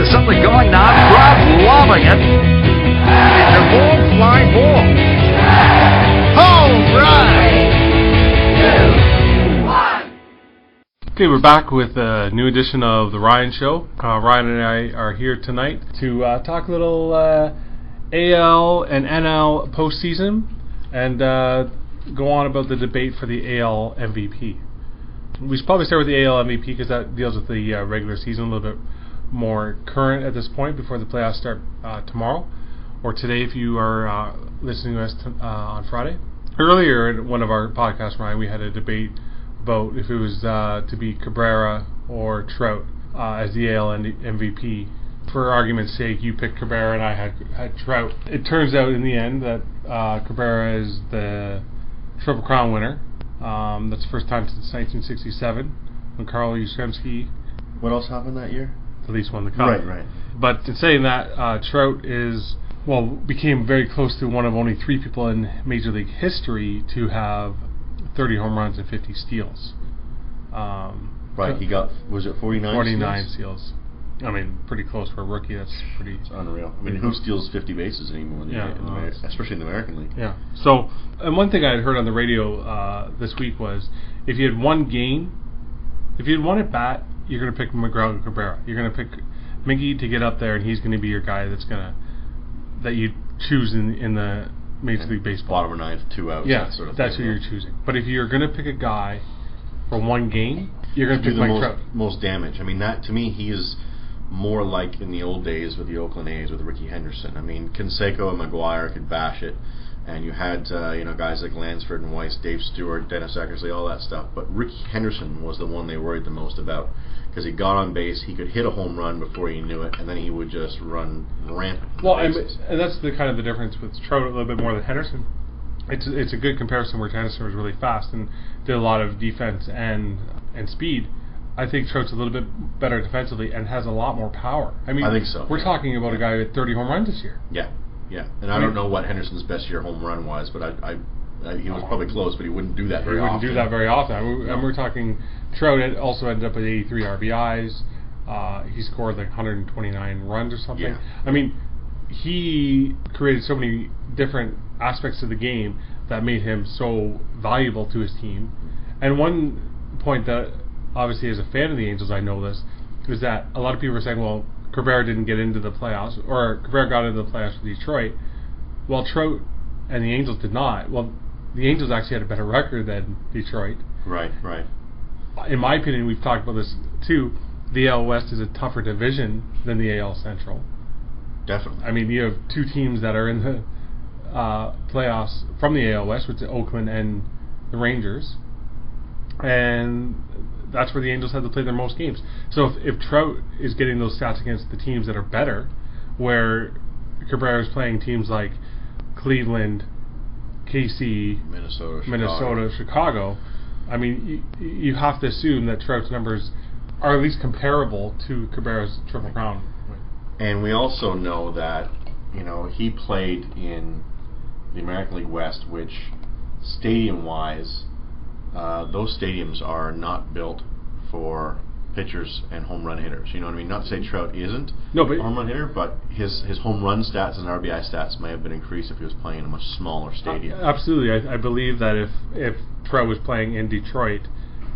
There's something going on. Crowd loving it. It's a ball, fly ball. Home run! 3, 2, 1. Okay, we're back with a new edition of The Ryan Show. Ryan and I are here tonight to talk a little AL and NL postseason and go on about the debate for the AL MVP. We should probably start with the AL MVP because that deals with the regular season a little bit more current at this point before the playoffs start tomorrow or today if you are listening to us on Friday. Earlier in one of our podcasts, Ryan, we had a debate about if it was to be Cabrera or Trout as the AL MVP. For argument's sake, you picked Cabrera and I had Trout. It turns out in the end that Cabrera is the Triple Crown winner. That's the first time since 1967 when Carl Yastrzemski. What else happened that year? At least won the cup. Right. But in saying that, Trout became very close to one of only 3 people in Major League history to have 30 home runs and 50 steals. Right, he got, was it 49 49 steals? I mean, pretty close for a rookie. That's pretty... It's unreal. I mean, who steals 50 bases anymore, especially in the American League? Yeah. So, and one thing I had heard on the radio this week was, if you had one at bat, you're going to pick Miguel Cabrera. You're going to pick Miggy to get up there, and he's going to be your guy that you choose in the Major League Baseball. Bottom of 9th, 2 outs. Yeah, that sort of that's thing, who you're choosing. But if you're going to pick a guy for one game, you're going to pick Mike Trout. Most damage. I mean, that to me, he is more like in the old days with the Oakland A's with Ricky Henderson. I mean, Canseco and McGuire could bash it, and you had guys like Lansford and Weiss, Dave Stewart, Dennis Eckersley, all that stuff. But Ricky Henderson was the one they worried the most about because he got on base, he could hit a home run before he knew it, and then he would just run rampant. Well, and that's the kind of the difference with Trout a little bit more than Henderson. It's a good comparison where Henderson was really fast and did a lot of defense and speed. I think Trout's a little bit better defensively and has a lot more power. I mean, I think so. We're talking about a guy who had 30 home runs this year. Yeah. And I don't know what Henderson's best year home run was, but he was probably close, but he wouldn't do that very often. He wouldn't do that very often. And we're talking Trout also ended up with 83 RBIs. He scored like 129 runs or something. Yeah. I mean, he created so many different aspects of the game that made him so valuable to his team. And one point that, obviously, as a fan of the Angels, I know this, is that a lot of people are saying, well, Cabrera didn't get into the playoffs, or Cabrera got into the playoffs with Detroit. Well, Trout and the Angels did not. Well, the Angels actually had a better record than Detroit. Right. In my opinion, we've talked about this too, the AL West is a tougher division than the AL Central. Definitely. I mean, you have 2 teams that are in the playoffs from the AL West, which is Oakland and the Rangers. And that's where the Angels have to play their most games. So if Trout is getting those stats against the teams that are better, where Cabrera is playing teams like Cleveland, KC, Minnesota, Chicago, I mean, you have to assume that Trout's numbers are at least comparable to Cabrera's Triple Crown. And we also know that, he played in the American League West, which stadium-wise, those stadiums are not built for pitchers and home run hitters. You know what I mean? Not to say Trout isn't a home run hitter, but his home run stats and RBI stats may have been increased if he was playing in a much smaller stadium. Absolutely. I believe that if Trout was playing in Detroit,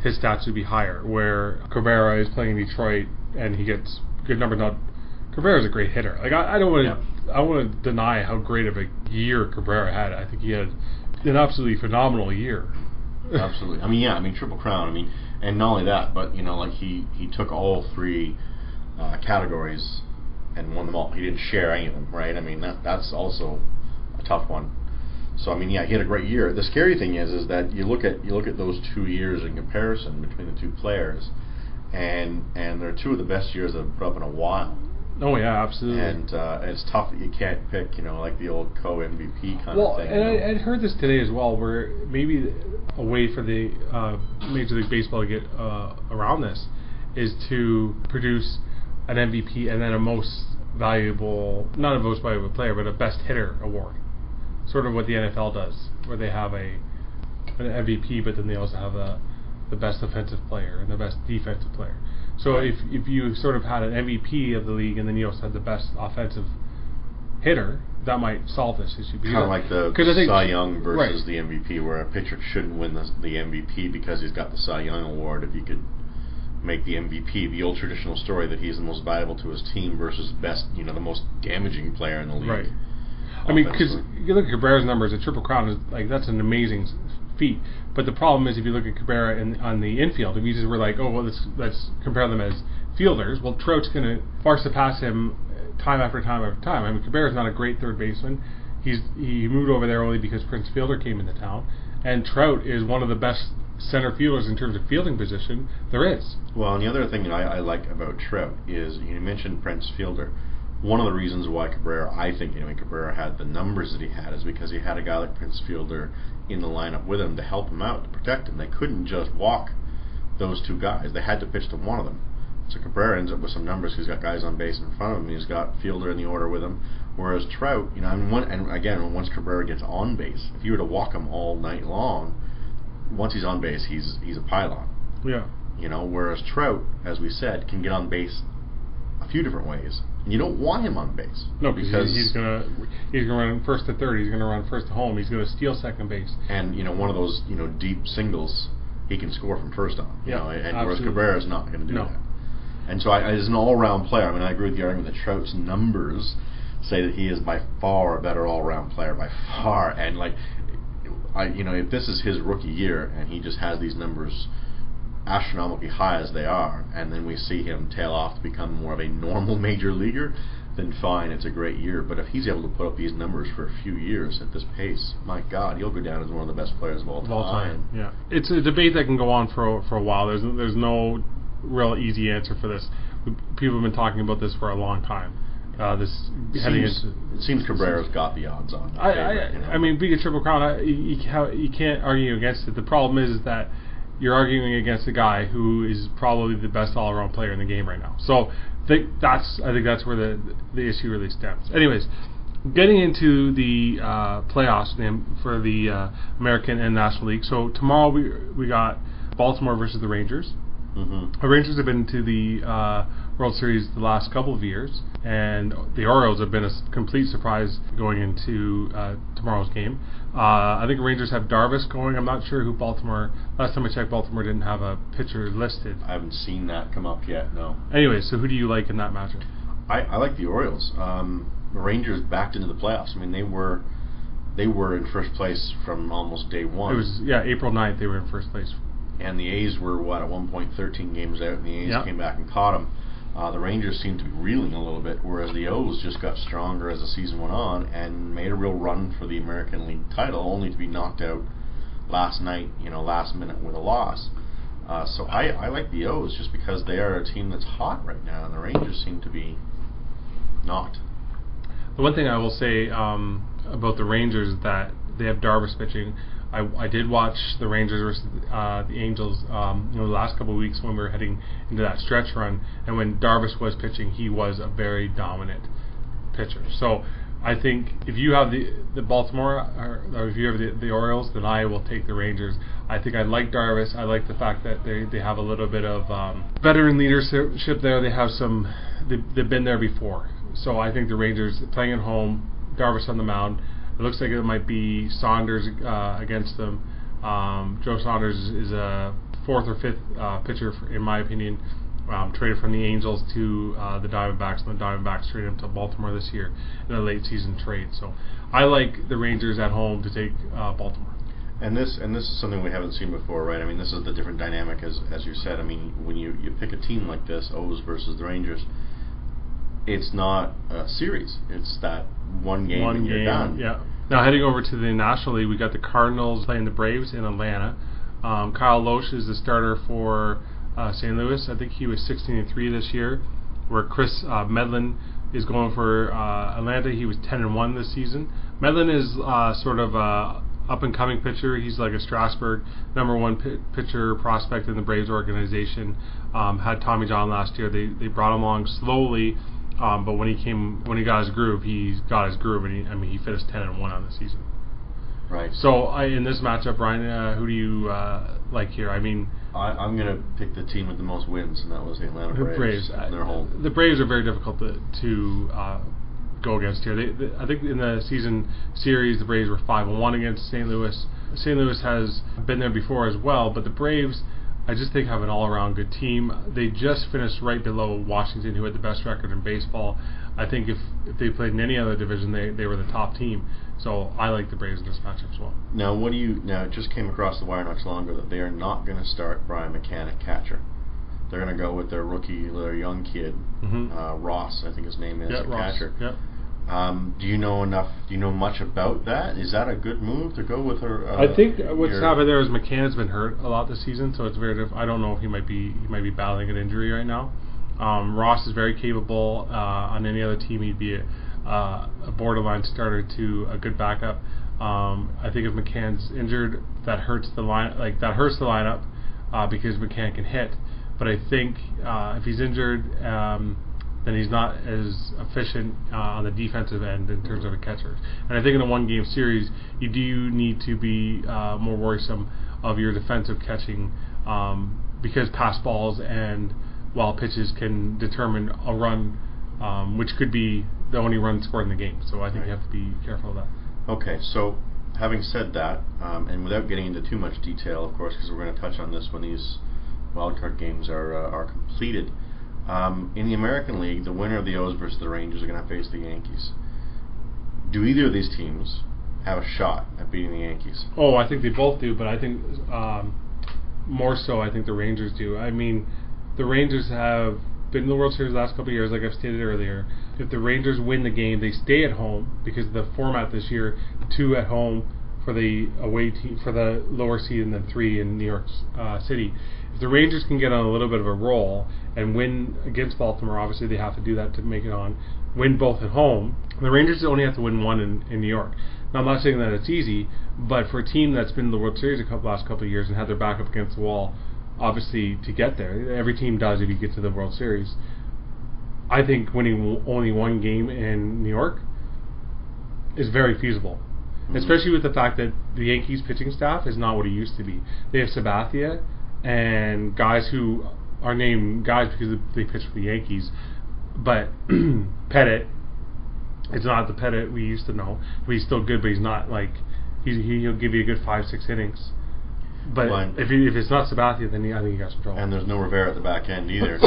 his stats would be higher, where Cabrera is playing in Detroit and he gets good numbers. Now, Cabrera's a great hitter. Like I don't want to I want to deny how great of a year Cabrera had. I think he had an absolutely phenomenal year. Absolutely. I mean, Triple Crown. And not only that, but he took all 3 categories and won them all. He didn't share any of them, right? I mean, that's also a tough one. So he had a great year. The scary thing is that you look at those 2 years in comparison between the 2 players, and they're 2 of the best years I've put up in a while. Oh yeah, absolutely. And it's tough that you can't pick, like the old co-MVP kind of thing. Well, and I'd heard this today as well, where maybe a way for the Major League Baseball to get around this is to produce an MVP and then a most valuable, not a most valuable player, but a best hitter award. Sort of what the NFL does, where they have an MVP, but then they also have a the best offensive player and the best defensive player. So if you sort of had an MVP of the league and then you also had the best offensive hitter, that might solve this issue. Kind of like the Cy Young versus the MVP, where a pitcher shouldn't win the MVP because he's got the Cy Young award. If you could make the MVP the old traditional story that he's the most valuable to his team versus best, the most damaging player in the league. Right. I mean, because you look at Cabrera's numbers, a Triple Crown that's an amazing feat. But the problem is, if you look at Cabrera on the infield, if you just were like, oh well, let's compare them as fielders, well, Trout's going to far surpass him time after time after time. I mean, Cabrera's not a great third baseman. He moved over there only because Prince Fielder came into town, and Trout is one of the best center fielders in terms of fielding position there is. Well, and the other thing that I like about Trout is, you mentioned Prince Fielder. One of the reasons why I think Cabrera had the numbers that he had is because he had a guy like Prince Fielder in the lineup with him to help him out, to protect him. They couldn't just walk those two guys. They had to pitch to one of them. So Cabrera ends up with some numbers. He's got guys on base in front of him. He's got Fielder in the order with him. Whereas Trout, and again, once Cabrera gets on base, if you were to walk him all night long, once he's on base, he's a pylon. Yeah. Whereas Trout, as we said, can get on base a few different ways. And you don't want him on base. No, because he's gonna run first to third. He's gonna run first to home. He's gonna steal second base. And one of those deep singles, he can score from first on. And whereas Cabrera's not going to do that. And so as an all-round player, I agree with the argument that Trout's numbers say that he is by far a better all-round player, by far. And if this is his rookie year and he just has these numbers astronomically high as they are, and then we see him tail off to become more of a normal major leaguer, then fine, it's a great year. But if he's able to put up these numbers for a few years at this pace, my God, he'll go down as one of the best players of all time. Yeah, it's a debate that can go on for a while. There's no real easy answer for this. People have been talking about this for a long time. It seems Cabrera's got the odds on. I mean, being a Triple Crown, you can't argue against it. The problem is that you're arguing against a guy who is probably the best all-around player in the game right now. So I think that's where the issue really stems. Anyways, getting into the playoffs for the American and National League. So tomorrow we got Baltimore versus the Rangers. Mm-hmm. The Rangers have been to the World Series the last couple of years, and the Orioles have been a complete surprise going into tomorrow's game. I think the Rangers have Darvish going. I'm not sure who Baltimore. Last time I checked, Baltimore didn't have a pitcher listed. I haven't seen that come up yet. No. Anyway, so who do you like in that matchup? I like the Orioles. The Rangers backed into the playoffs. They were in first place from almost day one. It was April 9th they were in first place. And the A's were, at one point 13 games out, and the A's came back and caught them. The Rangers seemed to be reeling a little bit, whereas the O's just got stronger as the season went on and made a real run for the American League title, only to be knocked out last night, last minute with a loss. So I like the O's just because they are a team that's hot right now, and the Rangers seem to be not. The one thing I will say about the Rangers is that they have Darvish pitching. I did watch the Rangers versus the Angels the last couple of weeks when we were heading into that stretch run, and when Darvish was pitching, he was a very dominant pitcher. So I think if you have the Baltimore or if you have the Orioles, then I will take the Rangers. I think I like Darvish. I like the fact that they have a little bit of veteran leadership there. They have they've been there before. So I think the Rangers playing at home, Darvish on the mound. It looks like it might be Saunders against them. Joe Saunders is a fourth or fifth pitcher, in my opinion, traded from the Angels to the Diamondbacks, and the Diamondbacks traded him to Baltimore this year in a late season trade. So I like the Rangers at home to take Baltimore. And this is something we haven't seen before, right? This is the different dynamic, as you said. When you pick a team like this, O's versus the Rangers, it's not a series. It's that one game and you're done. Yeah. Now heading over to the National League, we got the Cardinals playing the Braves in Atlanta. Kyle Loesch is the starter for St. Louis. I think he was 16-3 this year. Where Chris Medlin is going for Atlanta. He was 10-1 this season. Medlin is sort of a up-and-coming pitcher. He's like a Strasburg #1 pitcher prospect in the Braves organization. Had Tommy John last year. They brought him along slowly. But when he got his groove, and he finished 10-1 on the season. Right. So in this matchup, Brian, who do you like here? I'm going to pick the team with the most wins, and that was the Atlanta Braves. They're home. The Braves are very difficult to go against here. I think in the season series, the Braves were 5-1 against St. Louis. St. Louis has been there before as well, but the Braves, I just think, have an all-around good team. They just finished right below Washington, who had the best record in baseball. I think if they played in any other division, they were the top team. So I like the Braves in this matchup as well. Now, it just came across the wire not too long ago that they are not going to start Brian McCann at catcher. They're going to go with their young kid, Ross, I think his name is, Ross. catcher. Yep. Do you know much about that? Is that a good move to go with her? I think what's happened there is McCann's been hurt a lot this season, so it's very I don't know if he might be battling an injury right now. Ross is very capable. On any other team, he'd be a borderline starter to a good backup. I think if McCann's injured, that hurts the lineup because McCann can hit. But I think if he's injured, then he's not as efficient on the defensive end in terms of a catcher. And I think in a one-game series, you do need to be more worrisome of your defensive catching because pass balls and wild pitches can determine a run, which could be the only run scored in the game. So I think you have to be careful of that. Okay, so having said that, and without getting into too much detail, of course, because we're going to touch on this when these wildcard games are completed, in the American League, the winner of the O's versus the Rangers are going to face the Yankees. Do either of these teams have a shot at beating the Yankees? Oh, I think they both do, but I think more so I think the Rangers do. I mean, the Rangers have been in the World Series the last couple of years, like I've stated earlier. If the Rangers win the game, they stay at home because of the format this year, 2 at home for the away team, for the lower seed, and then 3 in New York City. If the Rangers can get on a little bit of a roll and win against Baltimore, obviously they have to do that to make it on, win both at home, the Rangers only have to win 1 in New York. Now, I'm not saying that it's easy, but for a team that's been in the World Series the last couple of years and had their back up against the wall, obviously to get there, every team does if you get to the World Series. I think winning only 1 game in New York is very feasible, especially with the fact that the Yankees pitching staff is not what it used to be. They have Sabathia and guys who are named guys because they pitch for the Yankees, but Pettit, it's not the Pettit we used to know. He's still good, but he's not like he'll give you a good 5-6 innings. But if it's not Sabathia, then I think you got some trouble. And there's no Rivera at the back end either.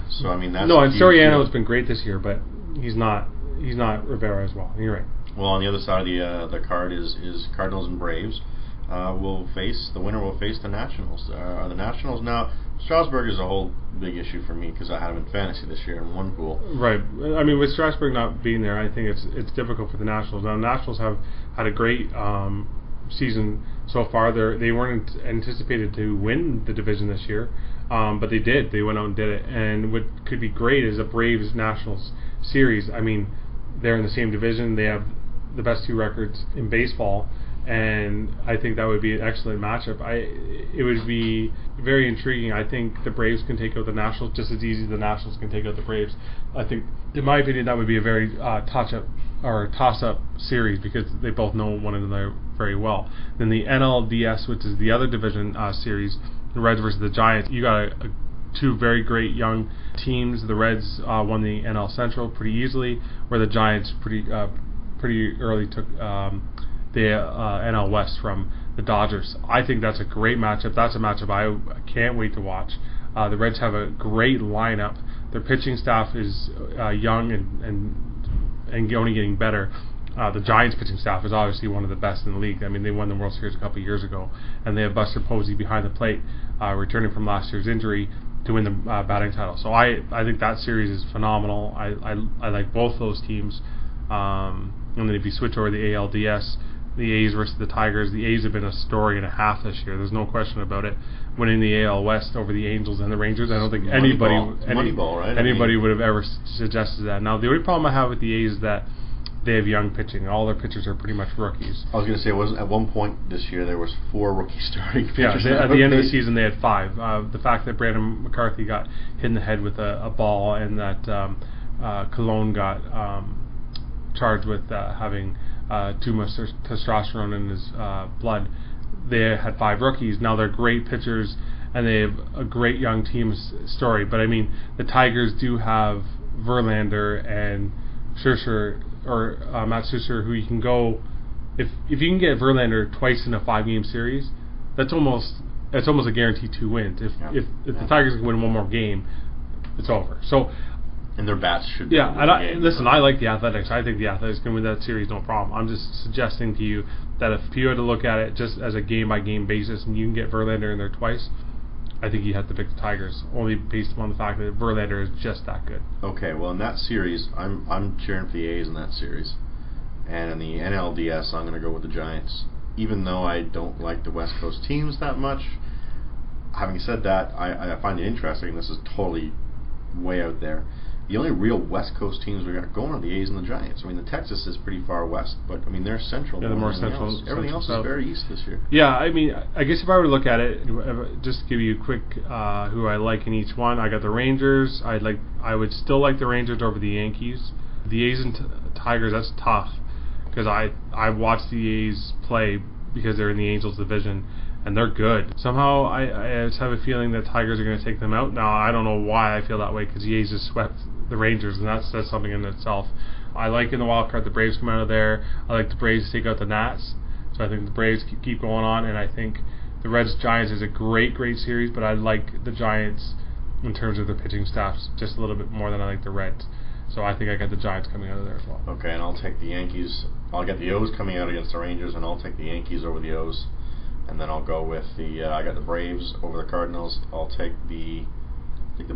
So I mean, that's no. And Soriano has been great this year, but he's not Rivera as well. You're right. Well, on the other side of the card is Cardinals and Braves. The winner will face the Nationals. The Nationals now. Strasburg is a whole big issue for me because I had him in fantasy this year in one pool. Right. I mean, with Strasburg not being there, I think it's difficult for the Nationals. Now, the Nationals have had a great season so far. They weren't anticipated to win the division this year, but they did. They went out and did it. And what could be great is a Braves Nationals series. I mean, they're in the same division. They have the best 2 records in baseball, and I think that would be an excellent matchup. It would be very intriguing. I think the Braves can take out the Nationals just as easy as the Nationals can take out the Braves. I think, in my opinion, that would be a very toss-up series because they both know one another very well. Then the NLDS, which is the other division series, the Reds versus the Giants, you got 2 very great young teams. The Reds won the NL Central pretty easily, where the Giants pretty early took the NL West from the Dodgers. I think that's a great matchup. That's a matchup I can't wait to watch. The Reds have a great lineup. Their pitching staff is young and only getting better. The Giants pitching staff is obviously one of the best in the league. I mean, they won the World Series a couple of years ago, and they have Buster Posey behind the plate, returning from last year's injury to win the batting title. So I think that series is phenomenal. I like both those teams. And then if you switch over to the ALDS, the A's versus the Tigers, the A's have been a story and a half this year. There's no question about it. Winning the AL West over the Angels and the Rangers, I don't think anybody would have ever suggested that. Now, the only problem I have with the A's is that they have young pitching. All their pitchers are pretty much rookies. I was going to say, at one point this year there was 4 rookie starting pitchers. Yeah, at the end of the season they had 5. The fact that Brandon McCarthy got hit in the head with a ball and that Cologne got charged with having too much testosterone in his blood. They had 5 rookies. Now they're great pitchers, and they have a great young team story. But I mean, the Tigers do have Verlander and Scherzer, or Matt Scherzer, who you can go. If you can get Verlander twice in a 5-game series, that's almost a guaranteed 2 wins. If the Tigers can win one more game, it's over. So. And their bats should be. Yeah, and I like the Athletics. I think the Athletics can win that series, no problem. I'm just suggesting to you that if you had to look at it just as a game-by-game basis, and you can get Verlander in there twice, I think you have to pick the Tigers, only based upon the fact that Verlander is just that good. Okay, well, in that series, I'm cheering for the A's in that series. And in the NLDS, I'm going to go with the Giants. Even though I don't like the West Coast teams that much, having said that, I find it interesting. This is totally way out there. The only real West Coast teams we got going are the A's and the Giants. I mean, the Texas is pretty far west, but I mean they're central. Yeah, they're more central. Everything else is very east this year. Yeah, I mean, I guess if I were to look at it, just to give you a quick who I like in each one. I got the Rangers. I would still like the Rangers over the Yankees. The A's and Tigers, that's tough because I watch the A's play because they're in the Angels division. And they're good. Somehow, I just have a feeling that Tigers are going to take them out. Now, I don't know why I feel that way, because the A's just swept the Rangers, and that's something in itself. I like in the wild card the Braves come out of there. I like the Braves to take out the Nats. So I think the Braves keep going on, and I think the Reds-Giants is a great series, but I like the Giants in terms of their pitching staffs just a little bit more than I like the Reds. So I think I got the Giants coming out of there as well. Okay, and I'll take the Yankees. I'll get the O's coming out against the Rangers, and I'll take the Yankees over the O's. And then I'll go with I got the Braves over the Cardinals. I'll take the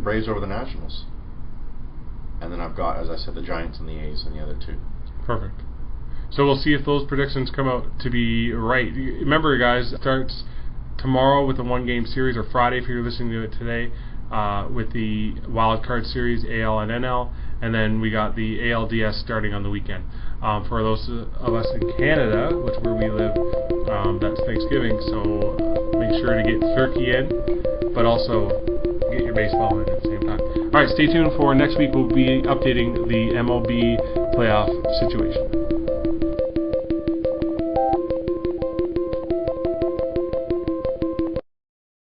Braves over the Nationals. And then I've got, as I said, the Giants and the A's and the other 2. Perfect. So we'll see if those predictions come out to be right. Remember, guys, it starts tomorrow with the 1-game series, or Friday if you're listening to it today, with the wild card series, AL and NL. And then we got the ALDS starting on the weekend. For those of us in Canada, which where we live, that's Thanksgiving, so make sure to get turkey in, but also get your baseball in at the same time. Alright, stay tuned for next week. We'll be updating the MLB playoff situation.